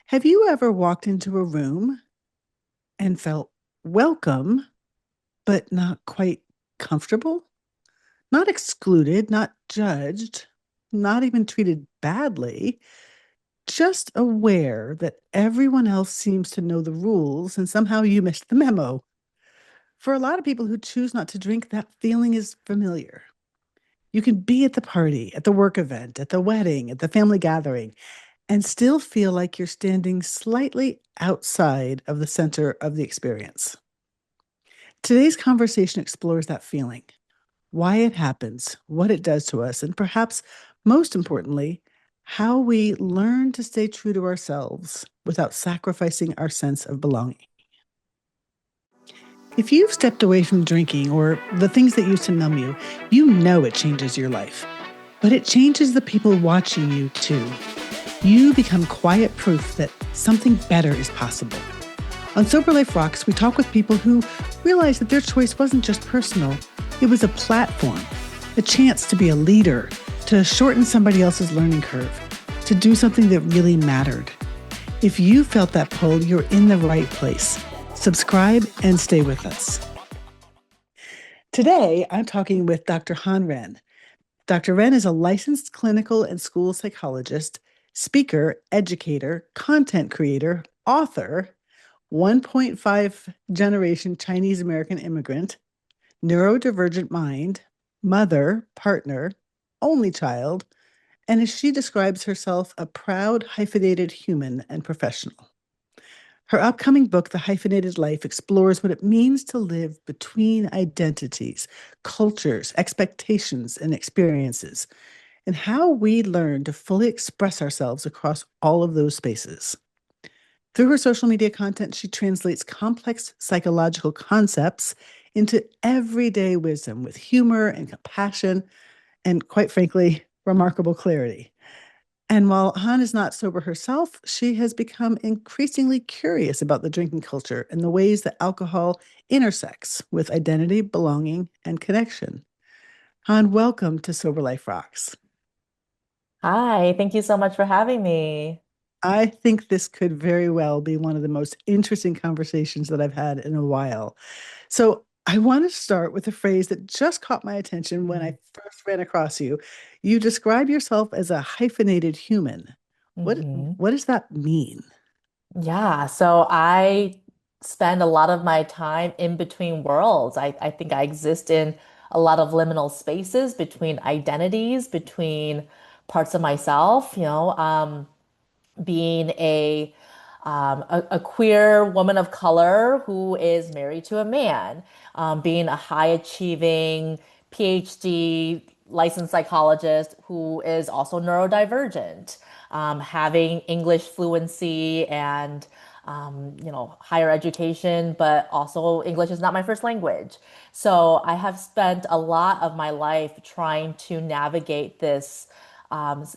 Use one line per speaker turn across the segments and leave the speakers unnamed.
Have you ever walked into a room and felt welcome, but not quite comfortable? Not excluded, not judged, not even treated badly, just aware that everyone else seems to know the rules and somehow you missed the memo. For a lot of people who choose not to drink, that feeling is familiar. You can be at the party, at the work event, at the wedding, at the family gathering, and still feel like you're standing slightly outside of the center of the experience. Today's conversation explores that feeling, why it happens, what it does to us, and perhaps most importantly, how we learn to stay true to ourselves without sacrificing our sense of belonging. If you've stepped away from drinking or the things that used to numb you, you know it changes your life. But it changes the people watching you too. You become quiet proof that something better is possible. On Sober Life Rocks, we talk with people who realize that their choice wasn't just personal, it was a platform, a chance to be a leader, to shorten somebody else's learning curve, to do something that really mattered. If you felt that pull, you're in the right place. Subscribe and stay with us. Today, I'm talking with Dr. Han Ren. Dr. Ren is a licensed clinical and school psychologist, speaker, educator, content creator, author, 1.5 generation Chinese American immigrant, neurodivergent mind, mother, partner, only child, and as she describes herself, a proud hyphenated human and professional. Her upcoming book, The Hyphenated Life, explores what it means to live between identities, cultures, expectations, and experiences, and how we learn to fully express ourselves across all of those spaces. Through her social media content, she translates complex psychological concepts into everyday wisdom with humor and compassion, and quite frankly, remarkable clarity. And while Han is not sober herself, she has become increasingly curious about the drinking culture and the ways that alcohol intersects with identity, belonging, and connection. Han, welcome to Sober Life Rocks.
Hi, thank you so much for having me.
I think this could very well be one of the most interesting conversations that I've had in a while. So, I want to start with a phrase that just caught my attention when I first ran across you. You describe yourself as a hyphenated human. What
Hmm.
what does that mean?
Yeah, so I spend a lot of my time in between worlds. I think I exist in a lot of liminal spaces between identities, between parts of myself, being a queer woman of color who is married to a man, being a high achieving PhD licensed psychologist who is also neurodivergent, having English fluency and higher education, but also English is not my first language. So I have spent a lot of my life trying to navigate this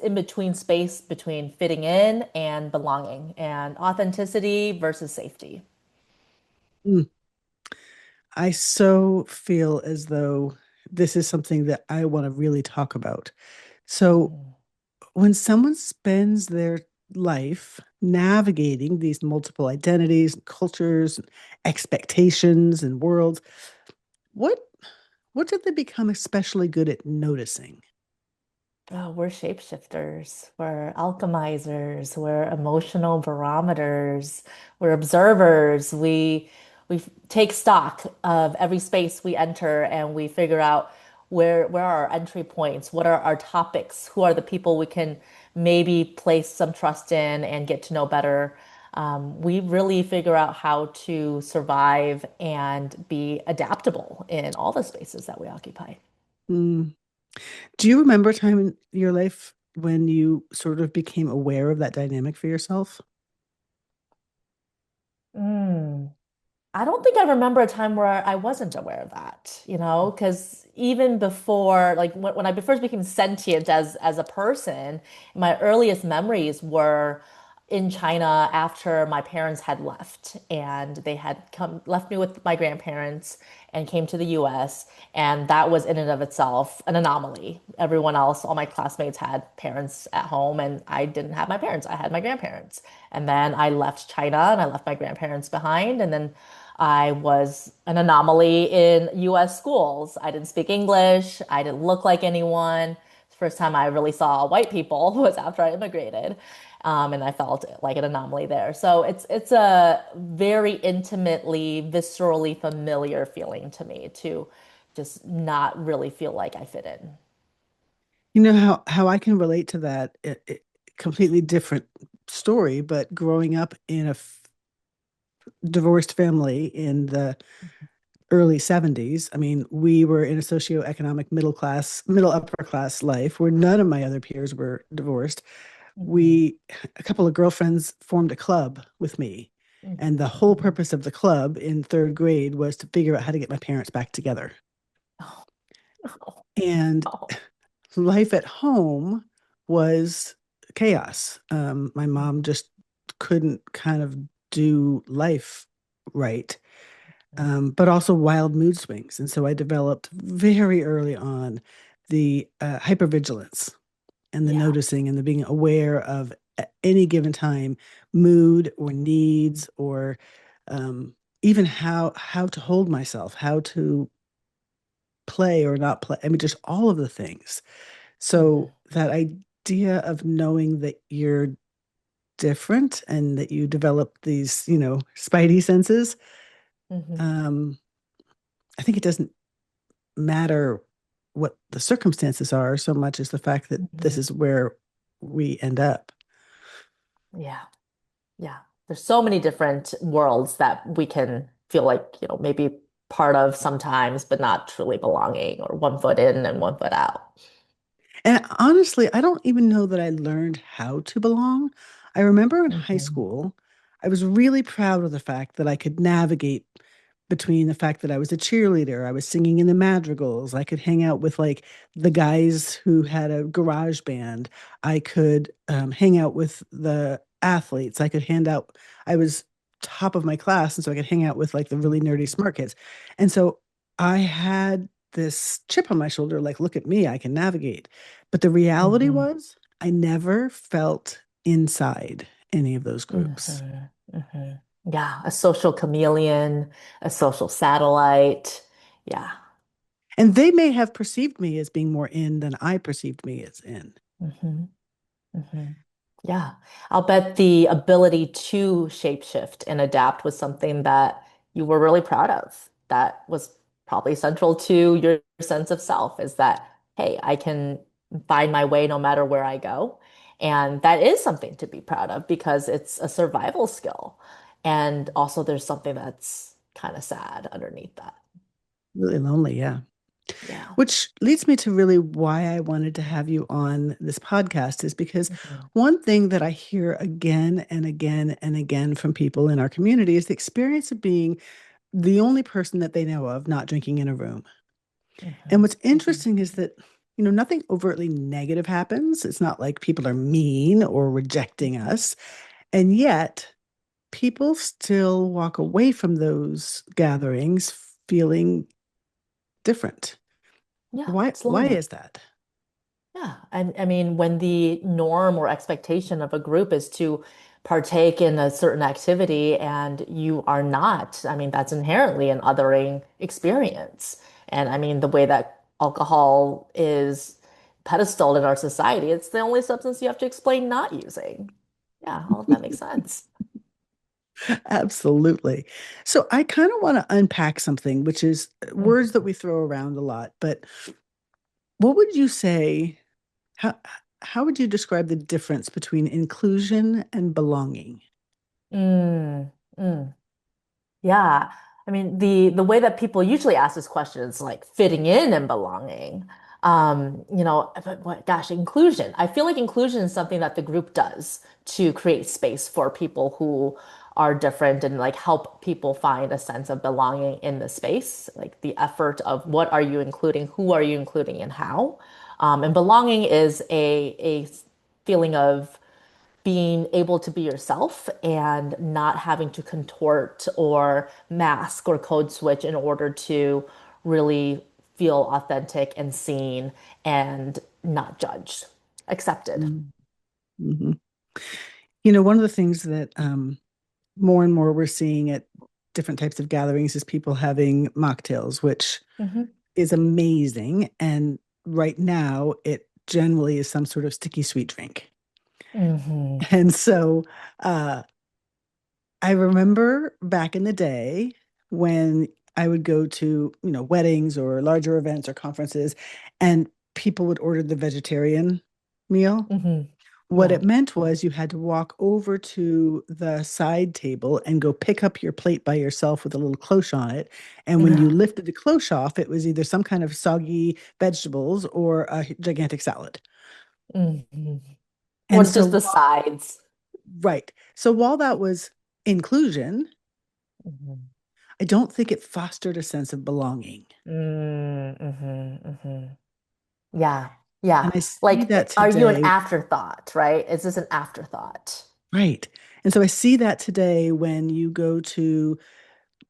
in between space between fitting in and belonging and authenticity versus safety.
Mm, I so feel as though this is something that I want to really talk about. So,
Mm.
when someone spends their life navigating these multiple identities, cultures, expectations, and worlds, what what did they become especially good at noticing?
Oh, we're shapeshifters, we're alchemizers, we're emotional barometers, we're observers. We take stock of every space we enter and we figure out where are our entry points, what are our topics, who are the people we can maybe place some trust in and get to know better. We really figure out how to survive and be adaptable in all the spaces that we occupy.
Mm. Do you remember a time in your life when you sort of became aware of that dynamic for yourself?
Mm. I don't think I remember a time where I wasn't aware of that, because even before, like when I first became sentient as a person, my earliest memories were, in China after my parents had left, and they had come left me with my grandparents and came to the US, and that was in and of itself an anomaly. Everyone else, all my classmates had parents at home, and I didn't have my parents. I had my grandparents. And then I left China and I left my grandparents behind, and then I was an anomaly in US schools. I didn't speak English. I didn't look like anyone. The first time I really saw white people was after I immigrated. And I felt like an anomaly there. So it's a very intimately, viscerally familiar feeling to me to just not really feel like I fit in.
You know how I can relate to that. Completely different story, but growing up in a divorced family in the early 70s. I mean, we were in a socioeconomic middle class, middle upper class life where none of my other peers were divorced.
Hmm.
We, a couple of girlfriends formed a club with me. And the
Hmm.
whole
Hmm.
purpose of the club in third grade was to figure out how to get my parents back together.
Oh,
And
oh,
life at home was chaos. My
oh.
mom just couldn't kind of do life right, but also wild mood swings. And so I developed very early on the hypervigilance and the
Yeah.
noticing and the being aware of at any given time mood or needs or even how to hold myself, how to play or not play. I mean, just all of the things. So
Hmm.
that idea of knowing that you're different and that you develop these, spidey senses,
Hmm.
um, I think it doesn't matter what the circumstances are so much as the fact that this
Hmm.
is where we end up.
Yeah. Yeah. There's so many different worlds that we can feel like, maybe part of sometimes, but not truly belonging, or one foot in and one foot out.
And honestly, I don't even know that I learned how to belong. I remember in high
Hmm.
school, I was really proud of the fact that I could navigate between the fact that I was a cheerleader, I was singing in the madrigals, I could hang out with like the guys who had a garage band, I could hang out with the athletes, I could hand out, I was top of my class, and so I could hang out with like the really nerdy smart kids. And so I had this chip on my shoulder, like, look at me, I can navigate. But the reality
Hmm.
was, I never felt inside any of those
Hmm.
groups.
Hmm. Yeah, a social chameleon, a social satellite. Yeah.
And they may have perceived me as being more in than I perceived me as in.
Hmm. Hmm. Yeah. I'll bet the ability to shapeshift and adapt was something that you were really proud of. That was probably central to your sense of self, is that, hey, I can find my way no matter where I go. And that is something to be proud of because it's a survival skill. And also, there's something that's kind of sad underneath that.
Really lonely, yeah.
Yeah.
Which leads me to really why I wanted to have you on this podcast is because
Hmm.
one thing that I hear again and again and again from people in our community is the experience of being the only person that they know of not drinking in a room. And
Hmm.
what's
Hmm.
interesting is that, nothing overtly negative happens. It's not like people are mean or rejecting us. And yet, people still walk away from those gatherings feeling different.
Yeah,
Why
it's
why
lonely.
is that?
Yeah, I mean, when the norm or expectation of a group is to partake in a certain activity and you are not, I mean, that's inherently an othering experience. And I mean, the way that alcohol is pedestaled in our society, it's the only substance you have to explain not using. Yeah, all of that makes sense.
Absolutely. So I kind of want to unpack something, which is words that
Mhm.
we throw around a lot. But what would you say? How how would you describe the difference between inclusion and belonging?
Mm, mm. Yeah. I mean, the way that people usually ask this question is like fitting in and belonging. But gosh, inclusion. I feel like inclusion is something that the group does to create space for people who are different and like help people find a sense of belonging in the space. Like the effort of what are you including, who are you including, and how. And belonging is a feeling of being able to be yourself and not having to contort or mask or code switch in order to really feel authentic and seen and not judged, accepted.
Mm-hmm. One of the things that more and more we're seeing at different types of gatherings is people having mocktails, which
Hmm.
is amazing. And right now, it generally is some sort of sticky sweet drink.
Hmm.
And so uh, I remember back in the day when I would go to, weddings or larger events or conferences, and people would order the vegetarian meal.
Hmm.
What
Yeah.
it meant was you had to walk over to the side table and go pick up your plate by yourself with a little cloche on it. And when you lifted the cloche off, it was either some kind of soggy vegetables or a gigantic salad.
Hmm. Or
And
just
so,
the sides.
right. So while that was inclusion,
Hmm.
I don't think it fostered a sense of belonging.
Mm-hmm. Hmm. Yeah. Yeah.
And I see
Like,
that
are you an
today,
afterthought, right? Is this an afterthought?
right. And so I see that today when you go to,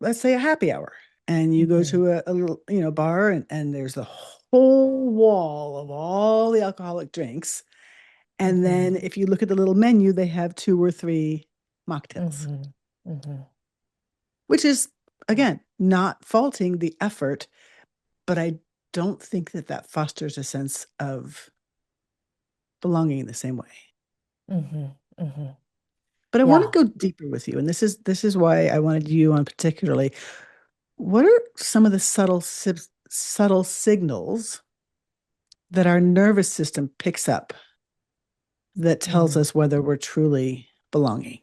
let's say, a happy hour and you go
Hmm.
to a little, bar and there's the whole wall of all the alcoholic drinks. And
Hmm.
then if you look at the little menu, they have two or three mocktails,
Hmm. Hmm.
which is,
Yeah.
again, not faulting the effort, but I don't think that that fosters a sense of belonging in the same way.
Hmm. Hmm.
But I want
Yeah.
to go deeper with you, and this is why I wanted you on particularly. What are some of the subtle signals that our nervous system picks up that tells
Mm.
us whether we're truly belonging?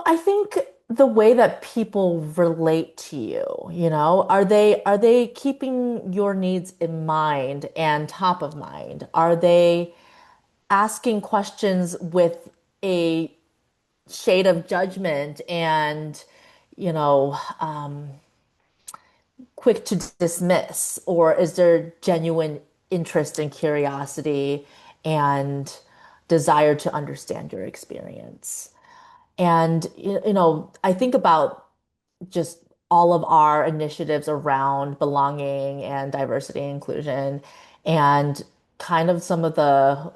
I think the way that people relate to you, are they keeping your needs in mind and top of mind? Are they asking questions with a shade of judgment and, you know, quick to dismiss? Or is there genuine interest and curiosity and desire to understand your experience? And, I think about just all of our initiatives around belonging and diversity and inclusion and kind of some of the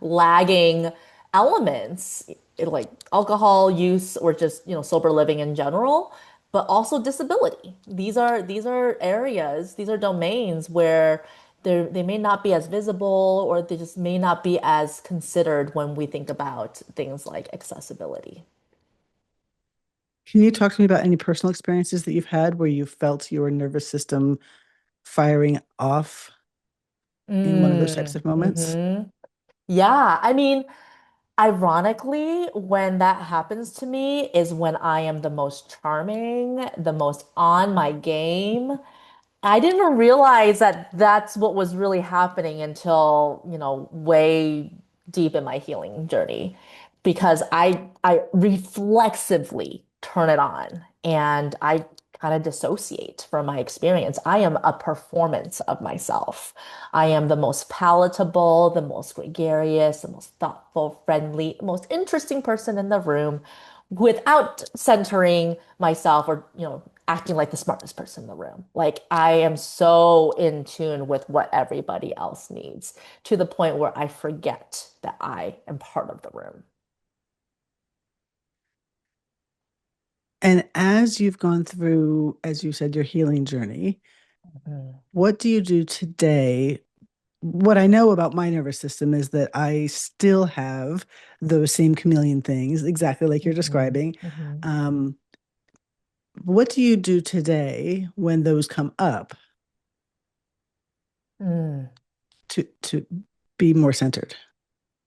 lagging elements like alcohol use or just sober living in general, but also disability. These are areas, these are domains where they may not be as visible or they just may not be as considered when we think about things like accessibility.
Can you talk to me about any personal experiences that you've had where you felt your nervous system firing off in one of those types
Mm,
of moments?
hmm. Yeah, I mean, ironically, when that happens to me is when I am the most charming, the most on my game. I didn't realize that that's what was really happening until, way deep in my healing journey because I reflexively turn it on and I kind of dissociate from my experience. I am a performance of myself. I am the most palatable, the most gregarious, the most thoughtful, friendly, most interesting person in the room without centering myself or, acting like the smartest person in the room. Like I am so in tune with what everybody else needs to the point where I forget that I am part of the room.
And as you've gone through, as you said, your healing journey,
Mhm.
what do you do today? What I know about my nervous system is that I still have those same chameleon things, exactly like you're
Mhm.
describing.
Mhm.
Um, what do you do today when those come up
Mm.
to be more centered?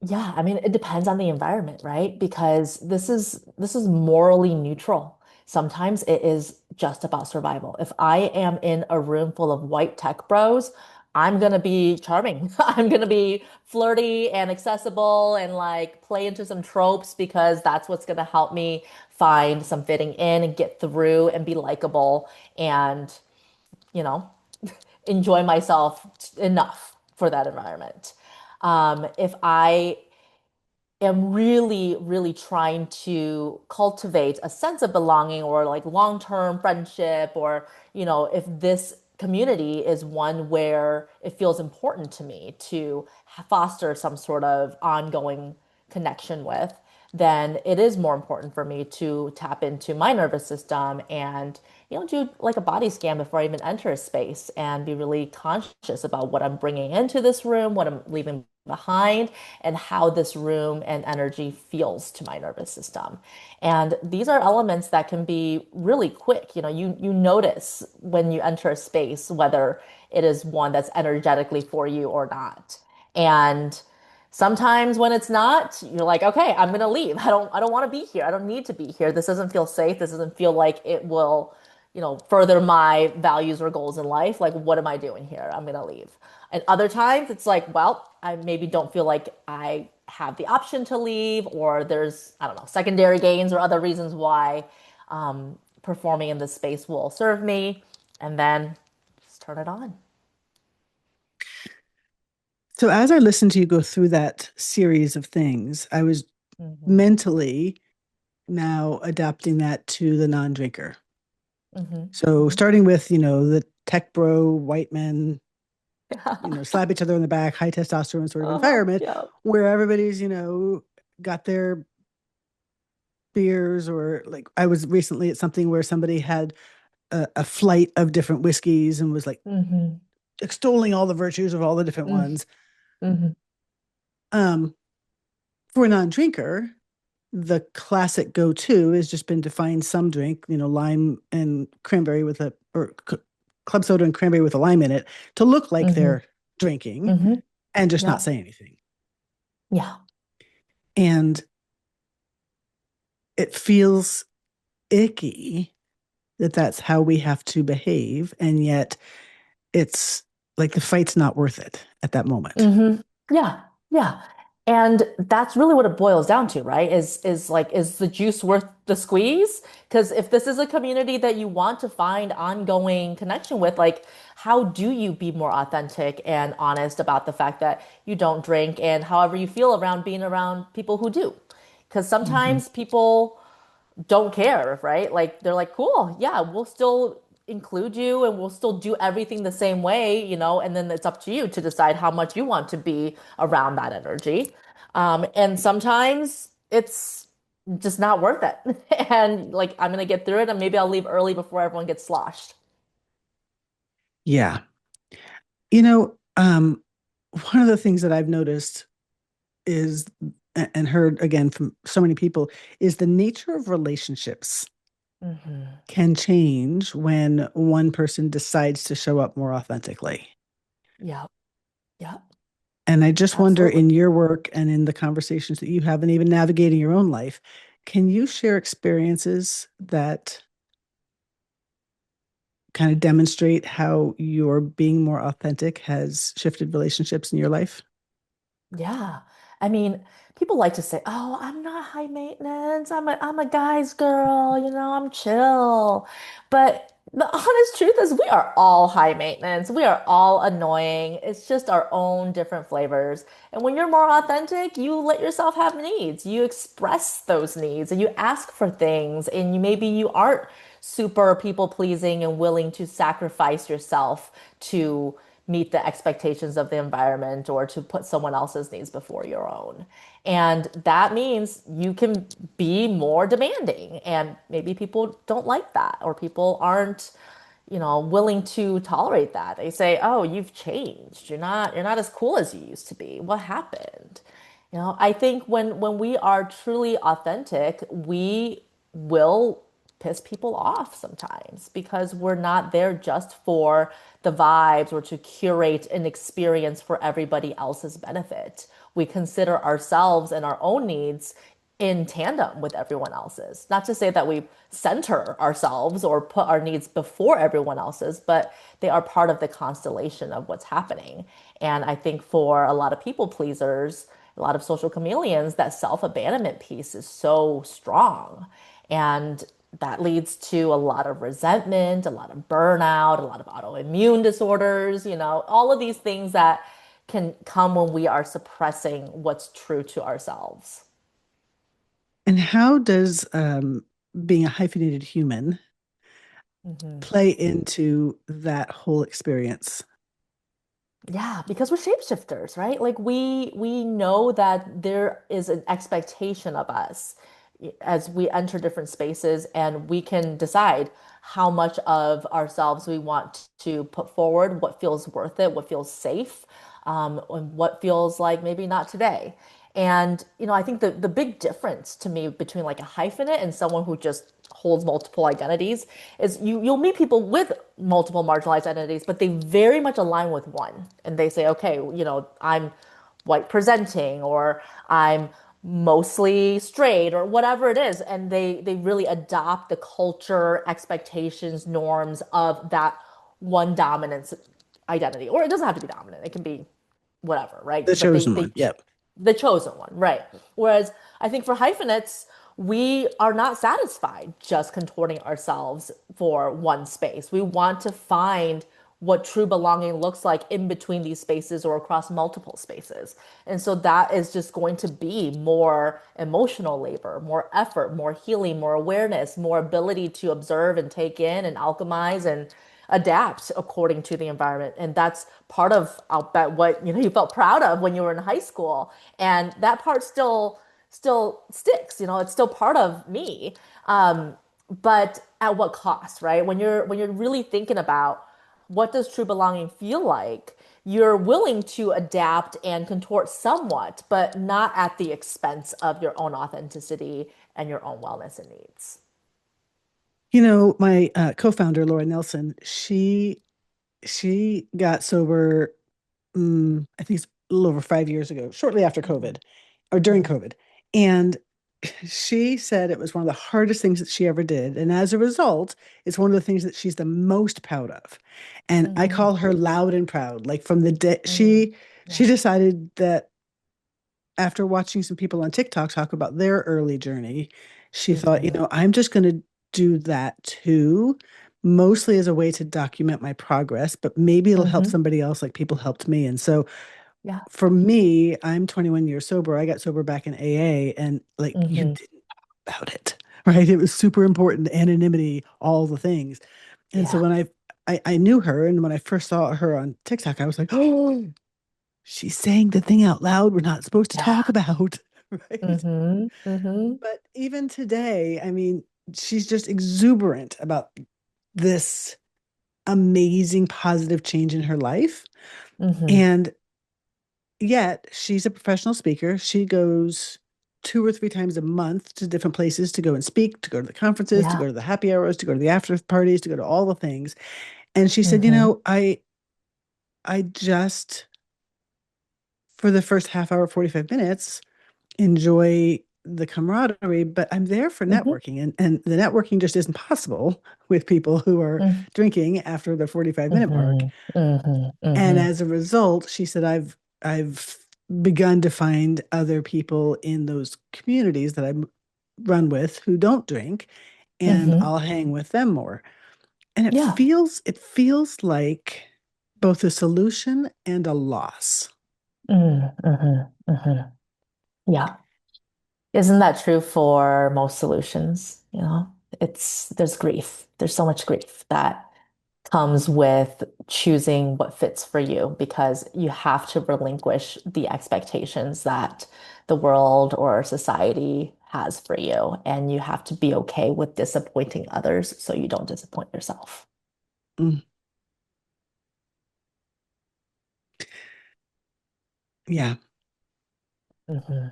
Yeah, I mean, it depends on the environment, right? Because this is morally neutral. Sometimes it is just about survival. If I am in a room full of white tech bros, I'm gonna be charming. I'm gonna be flirty and accessible and like play into some tropes because that's what's gonna help me find some fitting in and get through and be likable and, you know, enjoy myself enough for that environment. If I am really, really trying to cultivate a sense of belonging or like long-term friendship, or, if this community is one where it feels important to me to foster some sort of ongoing connection with, then it is more important for me to tap into my nervous system and, do like a body scan before I even enter a space and be really conscious about what I'm bringing into this room, what I'm leaving behind, and how this room and energy feels to my nervous system. And these are elements that can be really quick. You notice when you enter a space whether it is one that's energetically for you or not. And sometimes when it's not, you're like, okay, I'm gonna leave. I don't want to be here. I don't need to be here. This doesn't feel safe. This doesn't feel like it will, further my values or goals in life. Like, what am I doing here? I'm gonna leave. And other times it's like, well, I maybe don't feel like I have the option to leave, or there's, I don't know, secondary gains or other reasons why performing in this space will serve me. And then just turn it on.
So as I listened to you go through that series of things, I was
Hmm.
mentally now adapting that to the non-drinker.
Hmm.
So
Hmm.
starting with, the tech bro, white men,
Yeah.
slap each other in the back, high testosterone sort of
Uh-huh.
environment
Yeah.
where everybody's, got their beers, or like I was recently at something where somebody had a flight of different whiskeys and was like
Hmm.
extolling all the virtues of all the different
Hmm.
ones.
Hmm.
Um, for a non-drinker, the classic go-to has just been to find some drink, lime and cranberry with a or club soda and cranberry with a lime in it to look like
Hmm.
they're drinking
Hmm.
and just not
Yeah.
say anything.
Yeah.
And it feels icky that that's how we have to behave, and yet it's like the fight's not worth it at that moment.
Hmm. Yeah, yeah. And that's really what it boils down to, right? Is like, is the juice worth the squeeze? Because if this is a community that you want to find ongoing connection with, like, how do you be more authentic and honest about the fact that you don't drink and however you feel around being around people who do? Because
Mhm.
sometimes people don't care, right? Like they're like, cool, yeah, we'll still include you and we'll still do everything the same way, and then it's up to you to decide how much you want to be around that energy. And sometimes it's just not worth it. And like, I'm gonna get through it and maybe I'll leave early before everyone gets sloshed.
Yeah. You know, um, one of the things that I've noticed is, and heard again from so many people, is the nature of relationships
Hmm.
can change when one person decides to show up more authentically.
Yeah, yeah,
And I just wonder,
absolutely.
in your work and in the conversations that you have, and even navigating your own life, can you share experiences that kind of demonstrate how your being more authentic has shifted relationships in your life?
Yeah. I mean, people like to say, "Oh, I'm not high maintenance. I'm a guy's girl, I'm chill." But the honest truth is we are all high maintenance. We are all annoying. It's just our own different flavors. And when you're more authentic, you let yourself have needs. You express those needs and you ask for things, and maybe you aren't super people pleasing and willing to sacrifice yourself to meet the expectations of the environment or to put someone else's needs before your own. And that means you can be more demanding. And maybe people don't like that, or people aren't, willing to tolerate that. They say, "Oh, you've changed. You're not as cool as you used to be. What happened?" I think when we are truly authentic, we will piss people off sometimes because we're not there just for the vibes or to curate an experience for everybody else's benefit. We consider ourselves and our own needs in tandem with everyone else's. Not to say that we center ourselves or put our needs before everyone else's, but they are part of the constellation of what's happening. And I think for a lot of people pleasers, a lot of social chameleons, that self-abandonment piece is so strong. And that leads to a lot of resentment, a lot of burnout, a lot of autoimmune disorders, all of these things that can come when we are suppressing what's true to ourselves.
And how does being a hyphenated human
Mhm.
play into that whole experience?
Yeah, because we're shapeshifters, right? Like we know that there is an expectation of us as we enter different spaces, and we can decide how much of ourselves we want to put forward, what feels worth it, what feels safe, and what feels like maybe not today. And I think the big difference to me between like a hyphenate and someone who just holds multiple identities is you'll meet people with multiple marginalized identities, but they very much align with one. And they say, okay, I'm white presenting, or I'm mostly straight, or whatever it is. And they really adopt the culture, expectations, norms of that one dominance identity. Or it doesn't have to be dominant. It can be whatever,
The
right? But
chosen one. Yep.
the chosen one, right? Whereas I think for hyphenates, we are not satisfied just contorting ourselves for one space. We want to find what true belonging looks like in between these spaces or across multiple spaces. And so that is just going to be more emotional labor, more effort, more healing, more awareness, more ability to observe and take in and alchemize and adapt according to the environment. And that's part of, I'll bet, what you felt proud of when you were in high school. And that part still sticks. It's still part of me. But at what cost, right? When you're really thinking about what does true belonging feel like, you're willing to adapt and contort somewhat, but not at the expense of your own authenticity and your own wellness and needs.
My co-founder Laura Nelson, she got sober. I think it's a little over 5 years ago, shortly after
Mhm,
COVID, or during
mhm,
COVID, and she said it was one of the hardest things that she ever did, and as a result, it's one of the things that she's the most proud of. And I
mhm,
call her loud and proud. Like from the day
mhm.
she
Yeah.
decided that after watching some people on TikTok talk about their early journey, she thought,
Mhm,
I'm just going to do that too, mostly as a way to document my progress, but maybe it'll help
mhm.
somebody else like people helped me. And so
Yeah.
for me, I'm 21 years sober. I got sober back in AA, and like you
Mhm.
didn't know about it, right? It was super important, anonymity, all the things. And so
Yeah.
when I knew her, and when I first saw her on TikTok, I was like, oh, she's saying the thing out loud we're not supposed to talk
Yeah.
about, right?
Mhm. Mhm.
But even today, I mean, she's just exuberant about this amazing positive change in her life.
Mhm.
And yet she's a professional speaker. She goes 2 or 3 times a month to different places to go and speak, to go to the conferences, to
Yeah.
go to the happy hours, to go to the after parties, to go to all the things. And she said,
Mhm.
I just for the first half hour, 45 minutes, enjoy the camaraderie, but I'm there for
Mhm.
networking. And the networking just isn't possible with people who are
Mhm.
drinking after the 45-minute mark.
Mhm. Mhm.
And
Mhm.
as a result, she said, I've begun to find other people in those communities that I run with who don't drink, and
Mhm.
I'll hang with them more. And
Yeah.
it feels like both a solution and a loss.
Mhm. Mhm. Yeah. Isn't that true for most solutions? There's grief. There's so much grief that comes with choosing what fits for you, because you have to relinquish the expectations that the world or society has for you. And you have to be okay with disappointing others so you don't disappoint yourself.
Mm, yeah.
Hmm.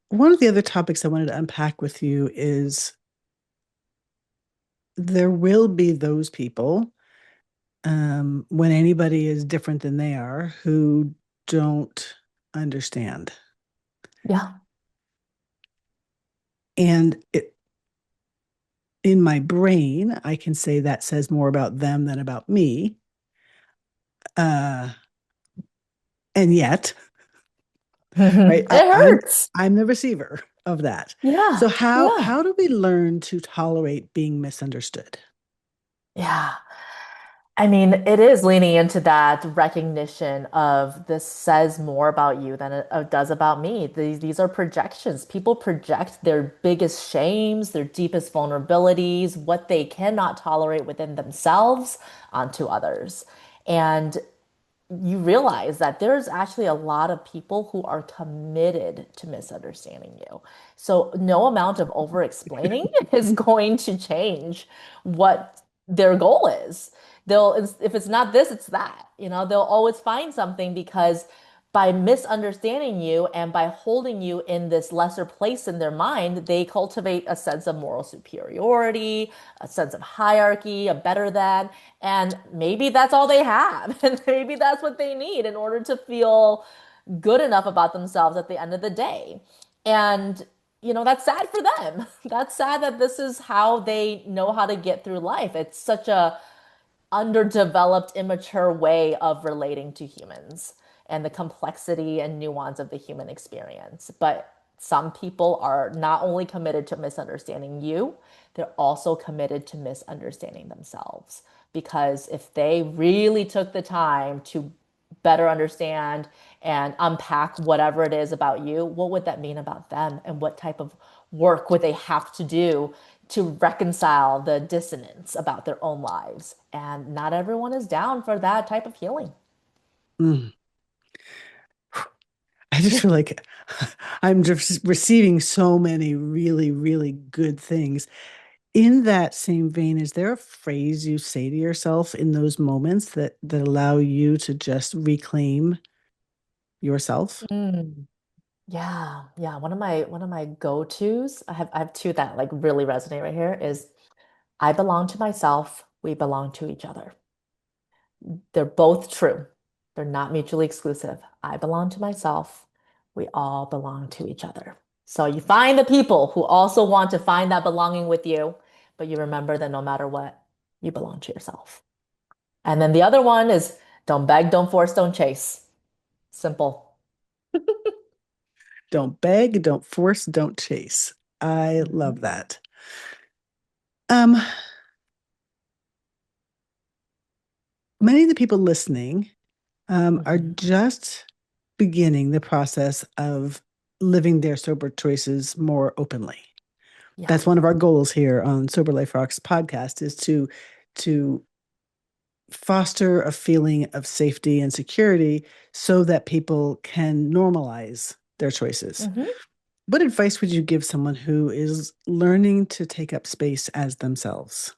One of the other topics I wanted to unpack with you is there will be those people, when anybody is different than they are, who don't understand.
Yeah.
And in my brain, I can say that says more about them than about me. Uh, and yet, right,
It hurts.
I'm the receiver of that. So
Yeah. Yeah.
how do we learn to tolerate being misunderstood?
Yeah. I mean, it is leaning into that recognition of this says more about you than it does about me. These are projections. People project their biggest shames, their deepest vulnerabilities, what they cannot tolerate within themselves onto others. And you realize that there's actually a lot of people who are committed to misunderstanding you. So no amount of over explaining is going to change what their goal is. If it's not this, it's that. They'll always find something because by misunderstanding you and by holding you in this lesser place in their mind, they cultivate a sense of moral superiority, a sense of hierarchy, a better than, and maybe that's all they have. And maybe that's what they need in order to feel good enough about themselves at the end of the day. And that's sad for them. That's sad that this is how they know how to get through life. It's such a underdeveloped, immature way of relating to humans and the complexity and nuance of the human experience. But some people are not only committed to misunderstanding you, they're also committed to misunderstanding themselves. Because if they really took the time to better understand and unpack whatever it is about you, what would that mean about them? And what type of work would they have to do to reconcile the dissonance about their own lives? And not everyone is down for that type of healing.
Mm. I just feel like I'm just receiving so many really, really good things. In that same vein, is there a phrase you say to yourself in those moments that allow you to just reclaim yourself?
Mm. Yeah, yeah. One of my go-tos, I have two that like really resonate right here is I belong to myself, we belong to each other. They're both true. They're not mutually exclusive. I belong to myself. We all belong to each other. So you find the people who also want to find that belonging with you, but you remember that no matter what, you belong to yourself. And then the other one is don't beg, don't force, don't chase. Simple.
Don't beg, don't force, don't chase. I love
Mhm.
that. Um, Many of the people listening are
Mhm.
just beginning the process of living their sober choices more openly.
Yeah.
That's one of our goals here on Sober Life Rocks podcast is to foster a feeling of safety and security so that people can normalize their choices.
Mhm.
What advice would you give someone who is learning to take up space as themselves?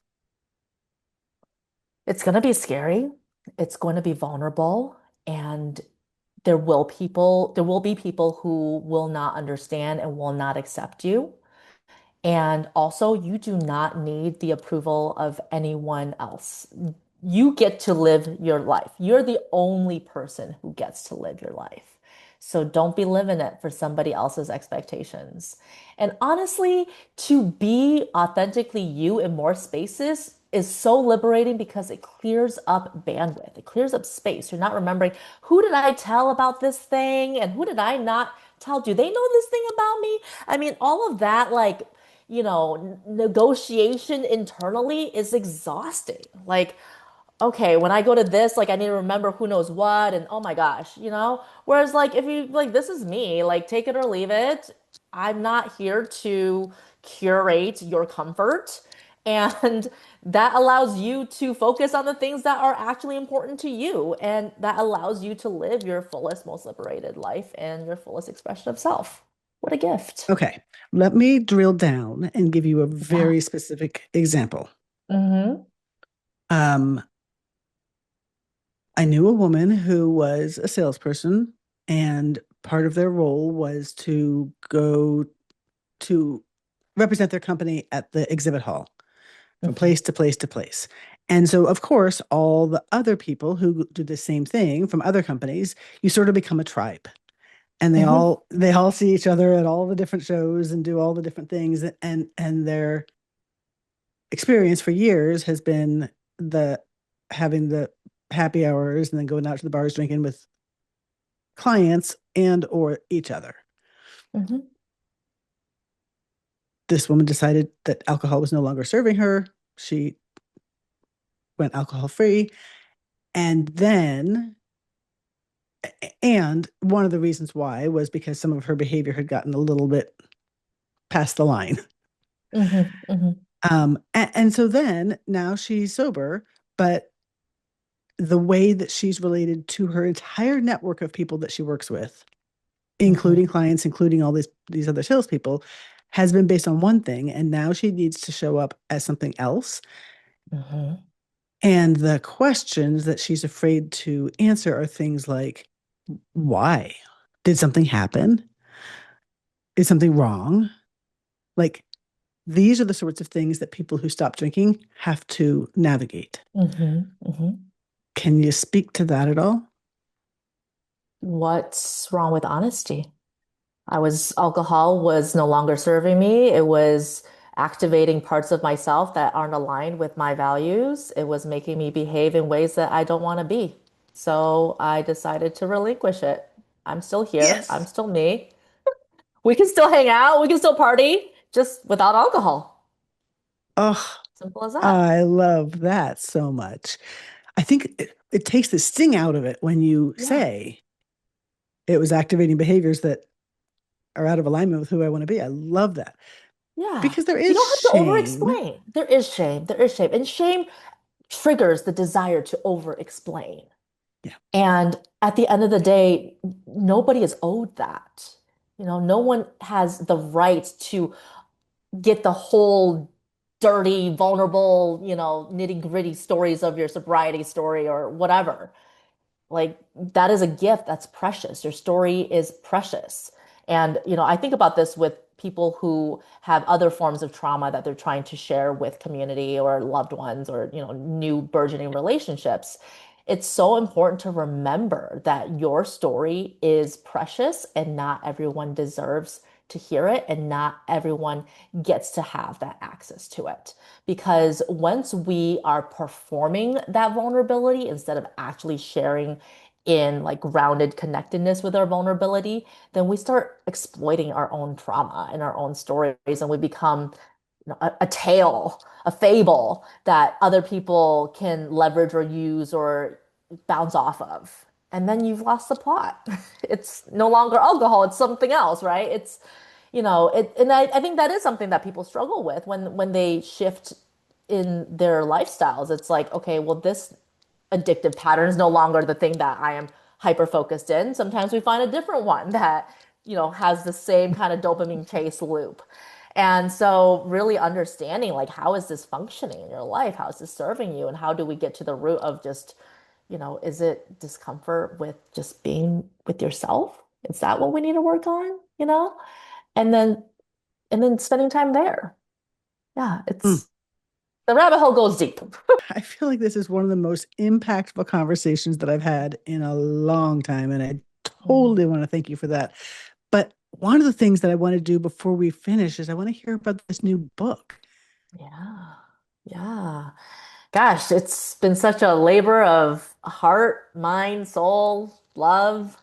It's going to be scary. It's going to be vulnerable. And there will be people who will not understand and will not accept you. And also, you do not need the approval of anyone else. You get to live your life. You're the only person who gets to live your life. So don't be living it for somebody else's expectations. And honestly, to be authentically you in more spaces is so liberating because it clears up bandwidth. It clears up space. You're not remembering who did I tell about this thing and who did I not tell? Do they know this thing about me? I mean, all of that, like, negotiation internally is exhausting. Like, okay, when I go to this, like I need to remember who knows what and oh my gosh. Whereas like if you like this is me, like take it or leave it. I'm not here to curate your comfort. And that allows you to focus on the things that are actually important to you. And that allows you to live your fullest, most liberated life and your fullest expression of self. What a gift.
Okay, let me drill down and give you a
Yeah.
very specific example.
Hmm.
Um, I knew a woman who was a salesperson, and part of their role was to go to represent their company at the exhibit hall from
Hmm.
place to place to place. And so, of course, all the other people who do the same thing from other companies, you sort of become a tribe. And
Hmm.
they all see each other at all the different shows and do all the different things. And their experience for years has been the having the happy hours and then going out to the bars drinking with clients and or each other.
Hmm.
This woman decided that alcohol was no longer serving her. She went alcohol free. And then, and one of the reasons why was because some of her behavior had gotten a little bit past the line.
Hmm. Hmm.
And so then now she's sober, but the way that she's related to her entire network of people that she works with, including
Hmm.
clients, including all these other salespeople, has been based on one thing, and now she needs to show up as something else.
Hmm.
And the questions that she's afraid to answer are things like, why? Did something happen? Is something wrong? Like, these are the sorts of things that people who stop drinking have to navigate.
Hmm. Hmm.
Can you speak to that at all?
What's wrong with honesty? Alcohol was no longer serving me. It was activating parts of myself that aren't aligned with my values. It was making me behave in ways that I don't want to be. So I decided to relinquish it. I'm still here. I'm
Yes.
still me. We can still hang out. We can still party, just without alcohol.
Oh,
Simple as that.
I love that so much. I think it takes the sting out of it when you
Yeah.
say it was activating behaviors that are out of alignment with who I want to be. I love that
Yeah.
because there
You
is
don't have to
shame.
over-explain. There is shame. There is shame. And shame triggers the desire to over-explain.
Yeah.
And at the end of the day, nobody is owed that. No one has the right to get the whole dirty, vulnerable, nitty-gritty stories of your sobriety story or whatever. Like that is a gift that's precious. Your story is precious. And, I think about this with people who have other forms of trauma that they're trying to share with community or loved ones or, new burgeoning relationships. It's so important to remember that your story is precious and not everyone deserves to hear it and not everyone gets to have that access to it. Because once we are performing that vulnerability instead of actually sharing in like grounded connectedness with our vulnerability, then we start exploiting our own trauma and our own stories, and we become a tale, a fable that other people can leverage or use or bounce off of. And then you've lost the plot. It's no longer alcohol, it's something else, right? And I think that is something that people struggle with when they shift in their lifestyles. It's like, okay, well, this addictive pattern is no longer the thing that I am hyper focused in. Sometimes we find a different one that, has the same kind of dopamine chase loop. And so really understanding like how is this functioning in your life? How is this serving you? And how do we get to the root of just, is it discomfort with just being with yourself? Is that what we need to work on? And then spending time there. Yeah,
Mm.
it's the rabbit hole goes deep.
I feel like this is one of the most impactful conversations that I've had in a long time. And I
Mhm.
totally want to thank you for that. But one of the things that I want to do before we finish is I want to hear about this new book.
Yeah. Yeah. Gosh, it's been such a labor of heart, mind, soul, love.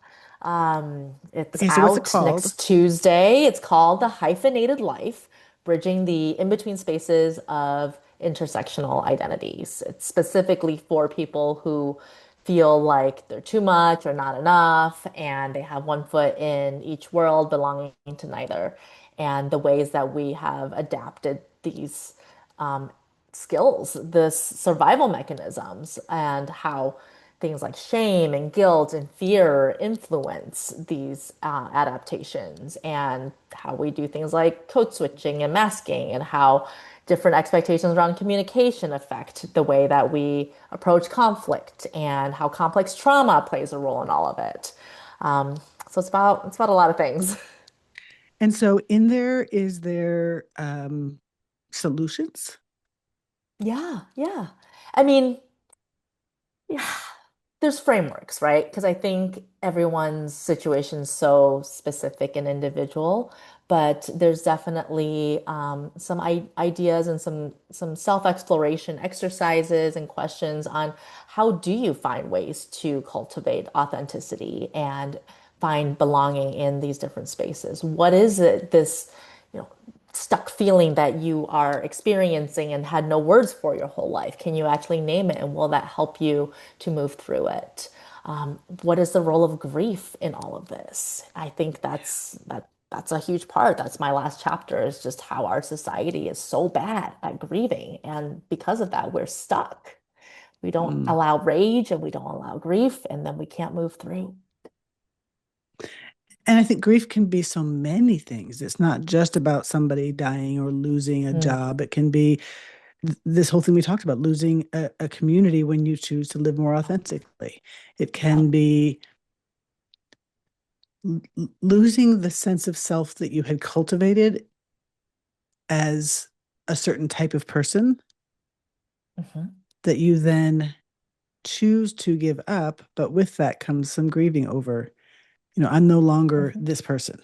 It's
Okay, so what's it
out
called?
next Tuesday. It's called The Hyphenated Life, Bridging the In-Between Spaces of Intersectional Identities. It's specifically for people who feel like they're too much or not enough, and they have one foot in each world, belonging to neither. And the ways that we have adapted these skills, this survival mechanisms, and how things like shame and guilt and fear influence these adaptations, and how we do things like code switching and masking, and how different expectations around communication affect the way that we approach conflict, and how complex trauma plays a role in all of it. Um, so it's about a lot of things.
And so in there, is there solutions?
Yeah, yeah. I mean, yeah, there's frameworks, right? Because I think everyone's situation is so specific and individual, but there's definitely some ideas and some self-exploration exercises and questions on how do you find ways to cultivate authenticity and find belonging in these different spaces? What is it, this, you know, stuck feeling that you are experiencing and had no words for your whole life? Can you actually name it? And will that help you to move through it? What is the role of grief in all of this? I think that's a huge part. That's my last chapter is just how our society is so bad at grieving. And because of that, we're stuck. We don't
Mm.
allow rage and we don't allow grief, and then we can't move through.
And I think grief can be so many things. It's not just about somebody dying or losing a
Mm.
job. It can be this whole thing we talked about, losing a community when you choose to live more authentically. It
Yep.
can be losing the sense of self that you had cultivated as a certain type of person
Hmm.
that you then choose to give up. But with that comes some grieving over, I'm no longer
Hmm.
this person.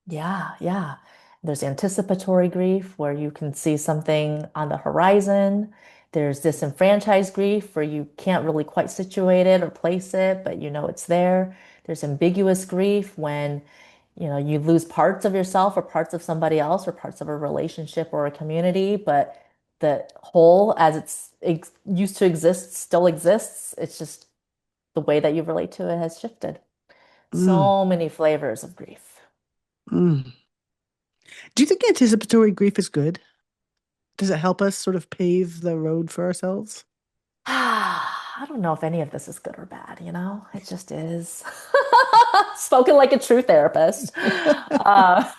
Yeah, yeah. There's anticipatory grief where you can see something on the horizon. There's disenfranchised grief where you can't really quite situate it or place it, but you know it's there. There's ambiguous grief when, you lose parts of yourself or parts of somebody else or parts of a relationship or a community, but the whole as it's ex used to exist still exists. It's just the way that you relate to it has shifted.
Mm,
So many flavors of grief.
mm. Do you think anticipatory grief is good? Does it help us sort of pave the road for ourselves?
I don't know if any of this is good or bad, It just is. Spoken like a true therapist. Uh,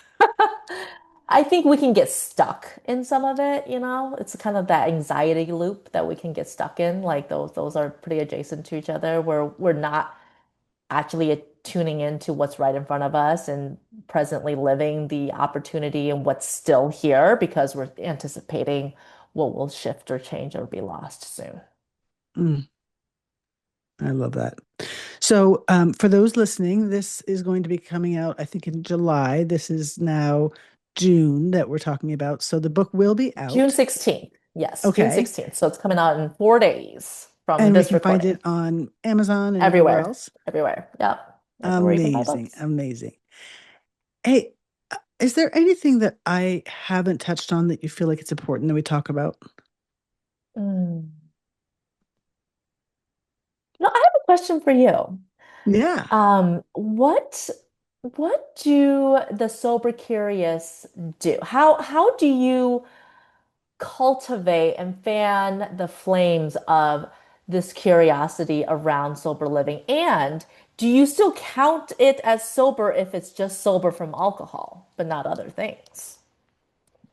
I think we can get stuck in some of it. It's kind of that anxiety loop that we can get stuck in. Like those are pretty adjacent to each other where we're not actually tuning into what's right in front of us and presently living the opportunity and what's still here because we're anticipating what will shift or change or be lost soon.
Mm, I love that. So, for those listening, this is going to be coming out, I think, in July. This is now June that we're talking about. So the book will be
June
out.
16th. Yes, June
Okay.
16th. So it's coming out in 4 days from
And we
this
can find
recording.
it on Amazon and everywhere
Everywhere.
else.
Everywhere. Yep. Everywhere you can buy
Amazing.
books.
Amazing. Hey, is there anything that I haven't touched on that you feel like it's important that we talk about?
Mm. No, I have a question for you.
Yeah.
What do the sober curious do? How do you cultivate and fan the flames of this curiosity around sober living? And do you still count it as sober if it's just sober from alcohol, but not other things?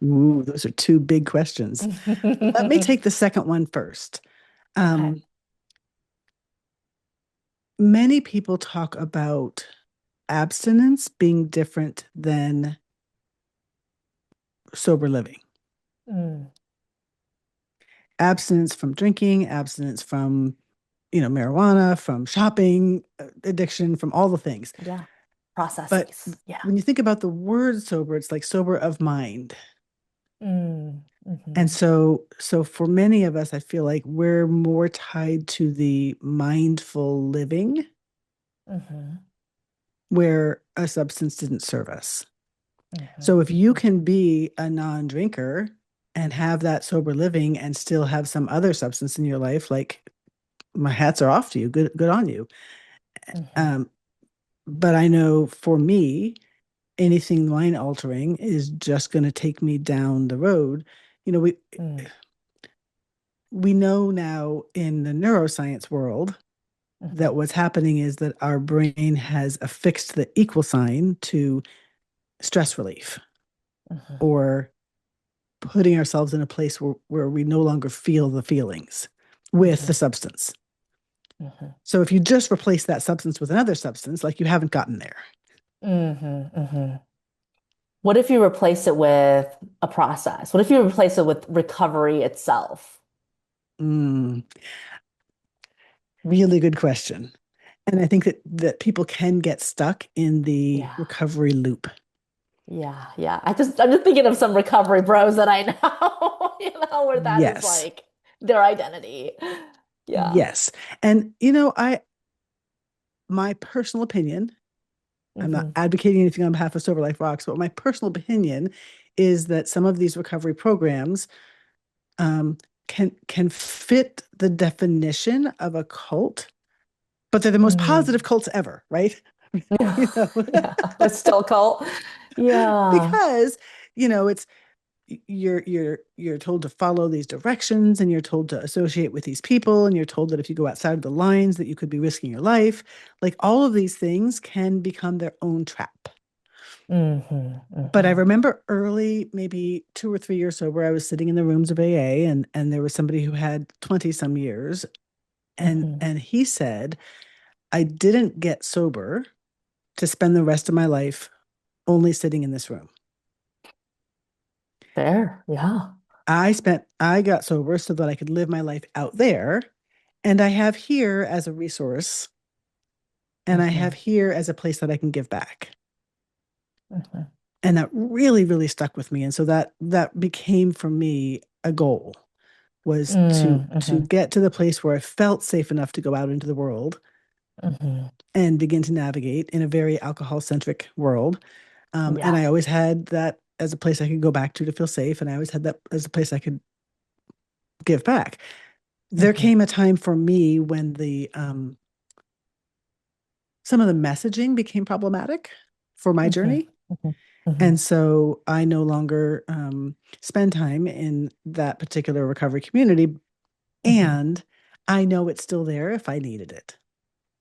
Ooh, those are two big questions. Let me take the second one first.
Okay.
Um, Many people talk about abstinence being different than sober living.
Mm,
Abstinence from drinking, abstinence from, marijuana, from shopping, addiction, from all the things.
yeah.
But
Processes. Yeah.
when you think about the word sober, it's like sober of mind.
Mm,
And
hmm.
so for many of us, I feel like we're more tied to the mindful living
Hmm.
where a substance didn't serve us.
Hmm.
So if you can be a non-drinker and have that sober living and still have some other substance in your life, like my hats are off to you. Good on you.
Hmm.
Um, but I know for me, anything mind altering is just going to take me down the road. You know,
Mm,
we know now in the neuroscience world
hmm.
that what's happening is that our brain has affixed the equal sign to stress relief
Hmm.
or putting ourselves in a place where we no longer feel the feelings with the
Hmm.
substance.
Hmm.
So if you just replace that substance with another substance, like you haven't gotten there.
Hmm. Hmm. What if you replace it with a process? What if you replace it with recovery itself?
Mm, really good question. And I think that people can get stuck in the
Yeah.
recovery loop.
Yeah, yeah. I'm just thinking of some recovery bros that I know, where that is
Yes.
like their identity. Yeah.
Yes. And I my personal opinion, I'm not
Hmm.
advocating anything on behalf of Sober Life Rocks, but my personal opinion is that some of these recovery programs um, can fit the definition of a cult, but they're the most positive
Mm.
cults ever, right? You know,
Yeah, it's still a cult. Yeah.
because it's you're told to follow these directions and you're told to associate with these people and you're told that if you go outside of the lines that you could be risking your life. Like all of these things can become their own trap.
Hmm.
But I
Hmm.
remember early, maybe 2 or 3 years sober, I was sitting in the rooms of AA and there was somebody who had 20 some years
Hmm.
and he said, I didn't get sober to spend the rest of my life only sitting in this room.
Fair. Yeah.
I got sober so that I could live my life out there. And I have here as a resource, and I have
Hmm.
here as a place that I can give back.
Hmm.
And that really, really stuck with me. And so that became for me a goal was to
Hmm.
get to the place where I felt safe enough to go out into the world
Hmm.
and begin to navigate in a very alcohol centric world. And
Yeah.
I always had that as a place I could go back to feel safe. And I always had that as a place I could give back. There
Hmm.
came a time for me when the some of the messaging became problematic for my
Hmm.
journey.
Hmm. Hmm.
And so I no longer spend time in that particular recovery community.
Hmm.
And I know it's still there if I needed it.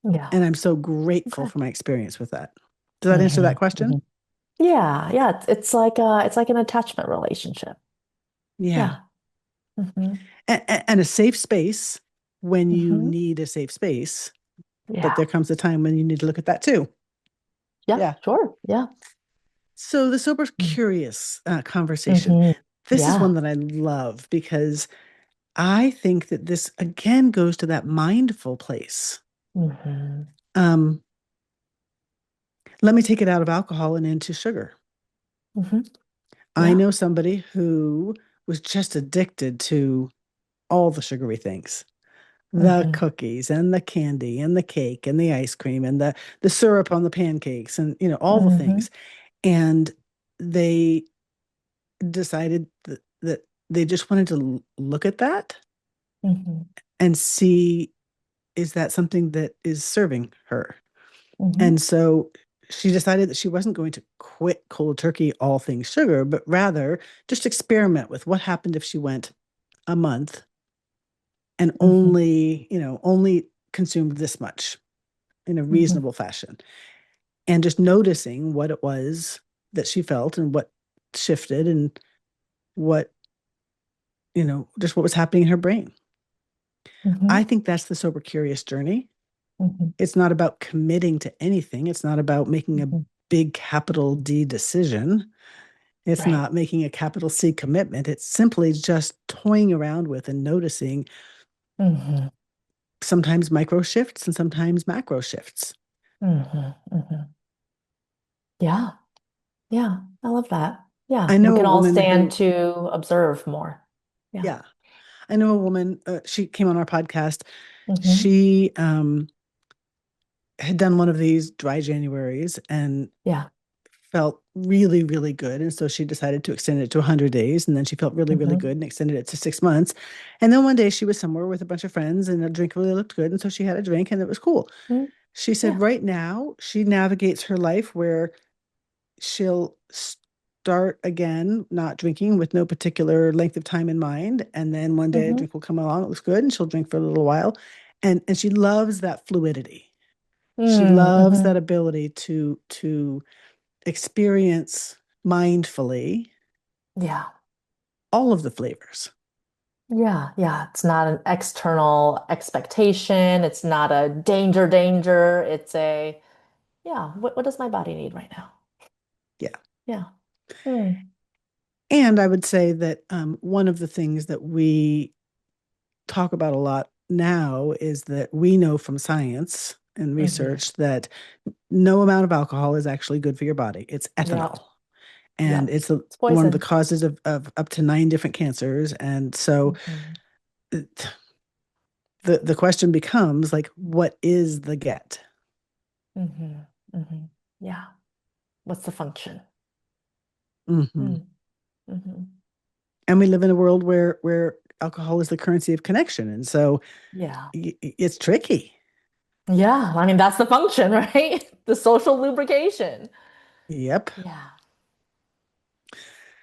Yeah.
And I'm so grateful
Okay.
for my experience with that. Does that answer
Hmm.
that question?
Hmm. Yeah. Yeah. It's like an attachment relationship.
Yeah.
Yeah. Hmm.
And a safe space when you
Hmm.
need a safe space. But
Yeah.
there comes a time when you need to look at that too.
Yeah.
Yeah.
Sure. Yeah.
So the sober curious conversation,
Hmm.
this is one
Yeah.
that I love because I think that this again goes to that mindful place.
Hmm.
Um, Let me take it out of alcohol and into sugar.
Hmm.
I
Yeah.
know somebody who was just addicted to all the sugary things, the
Hmm.
cookies and the candy and the cake and the ice cream and the syrup on the pancakes and all the
Hmm.
things. And they decided that they just wanted to look at that
Hmm.
and see, is that something that is serving her?
Hmm.
And so she decided that she wasn't going to quit cold turkey all things sugar, but rather just experiment with what happened if she went a month and
Hmm.
only consumed this much in a
Hmm.
reasonable fashion. And just noticing what it was that she felt and what shifted and what, just what was happening in her brain.
Hmm.
I think that's the sober curious journey.
Hmm.
It's not about committing to anything. It's not about making a
Hmm.
big capital D decision. It's
Right.
not making a capital C commitment. It's simply just toying around with and noticing
Hmm.
sometimes micro shifts and sometimes macro shifts.
Hmm. Hmm. Yeah. Yeah. I love that. Yeah.
I
We
know a
can all
woman
stand
who,
to observe more. Yeah.
yeah, I know a woman, she came on our podcast.
Hmm.
She had done one of these dry Januaries and
Yeah.
felt really, really good. And so she decided to extend it to 100 days. And then she felt really, really
Hmm.
good and extended it to 6 months. And then one day she was somewhere with a bunch of friends and a drink really looked good. And so she had a drink and it was cool.
Hmm.
She said
Yeah.
right now she navigates her life where she'll start again not drinking with no particular length of time in mind. And then one day a
Hmm.
drink will come along, it looks good, and she'll drink for a little while. And she loves that fluidity. She loves
Hmm.
that ability to experience mindfully
Yeah.
all of the flavors.
Yeah. Yeah. It's not an external expectation. It's not a danger. It's a, yeah, what does my body need right now?
Yeah.
Yeah. Mm.
And I would say that one of the things that we talk about a lot now is that we know from science and
Hmm.
research that no amount of alcohol is actually good for your body. It's
Yep.
ethanol. And
Yep.
it's
It's
one of the
poison.
causes of up to 9 different cancers. And so
Hmm.
the question becomes like, what is the get?
Hmm. Hmm. Yeah. What's the function?
Mm-hmm.
Mm. Hmm.
And we live in a world where alcohol is the currency of connection. And so
Yeah.
it's tricky.
Yeah. I mean, that's the function, right? The social lubrication.
Yep.
Yeah.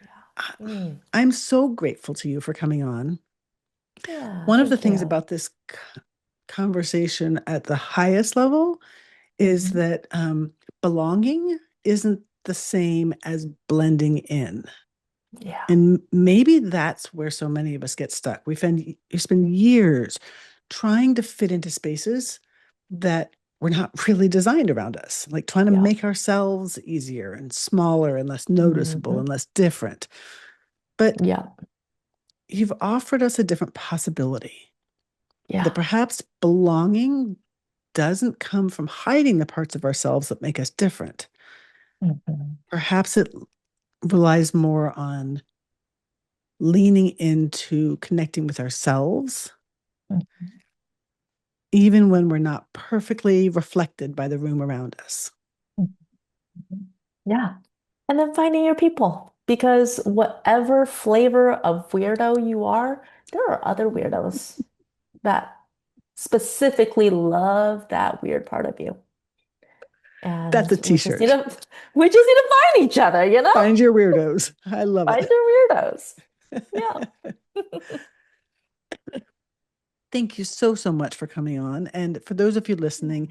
Yeah. Mm.
I'm so grateful to you for coming on.
Yeah.
One of the
Thank
things
you.
about this conversation at the highest level is
Hmm.
that belonging isn't the same as blending in.
Yeah.
And maybe that's where so many of us get stuck. We spend years trying to fit into spaces that were not really designed around us, like trying to
Yeah.
make ourselves easier and smaller and less noticeable
Hmm.
and less different. But
Yeah.
you've offered us a different possibility that
Yeah.
perhaps belonging doesn't come from hiding the parts of ourselves that make us different.
Hmm.
Perhaps it relies more on leaning into connecting with ourselves, even when we're not perfectly reflected by the room around us.
Yeah. And then finding your people. Because whatever flavor of weirdo you are, there are other weirdos that specifically love that weird part of you.
That's a
And
t shirt.
we just need to find each other, you know?
Find your weirdos. I love
Find
it.
your weirdos. Yeah.
Thank you so, so much for coming on. And for those of you listening,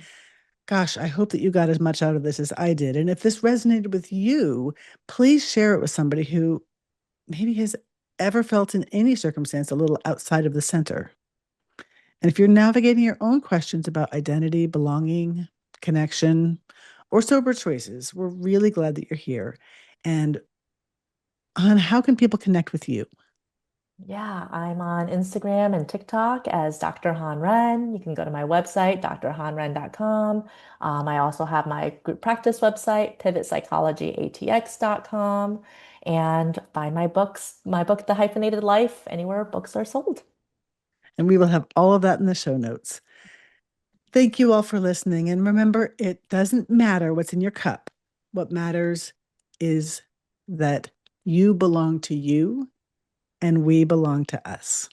gosh, I hope that you got as much out of this as I did. And if this resonated with you, please share it with somebody who maybe has ever felt in any circumstance a little outside of the center. And if you're navigating your own questions about identity, belonging, connection, or sober choices, we're really glad that you're here. And on how can people connect with you?
Yeah, I'm on Instagram and TikTok as Dr. Han Ren. You can go to my website, drhanren.com. I also have my group practice website, pivotpsychologyatx.com, and find my book, The Hyphenated Life, anywhere books are sold.
And we will have all of that in the show notes. Thank you all for listening. And remember, it doesn't matter what's in your cup. What matters is that you belong to you and we belong to us.